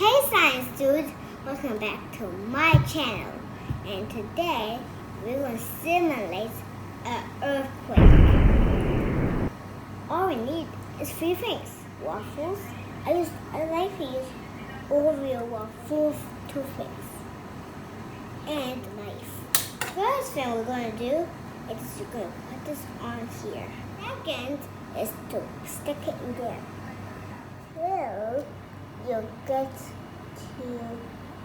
Hey science dudes, welcome back to my channel. And today we're going to simulate an earthquake. All we need is 3 things. Waffles. I like to use Oreo waffle toothpicks. And a knife. First thing we're going to do is you're going to put this on here. Second is to stick it in there. Till you'll get to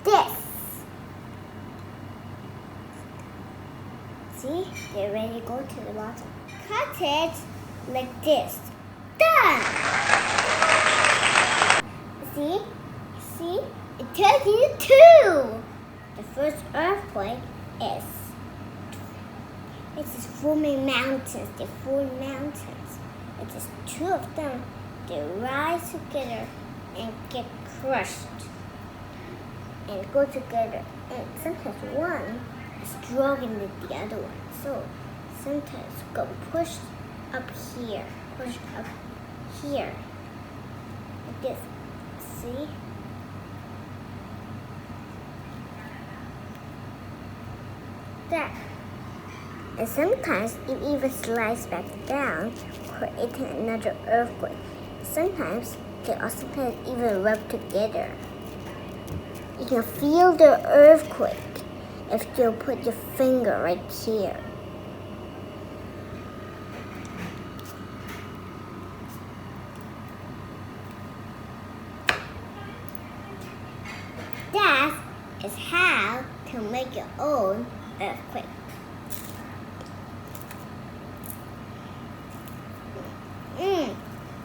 this. See? They're ready to go to the bottom. Cut it like this. Done! See? See? It tells you 2! The first earthquake is it's just forming mountains. They're forming mountains. It's just 2 of them. They rise together and get crushed and go together. And sometimes one is stronger than the other one. So sometimes go push up here, like this. See? That. And sometimes it even slides back down, creating another earthquake. Sometimes they also can even rub together. You can feel the earthquake if you put your finger right here. That is how to make your own earthquake.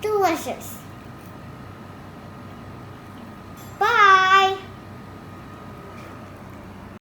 Delicious.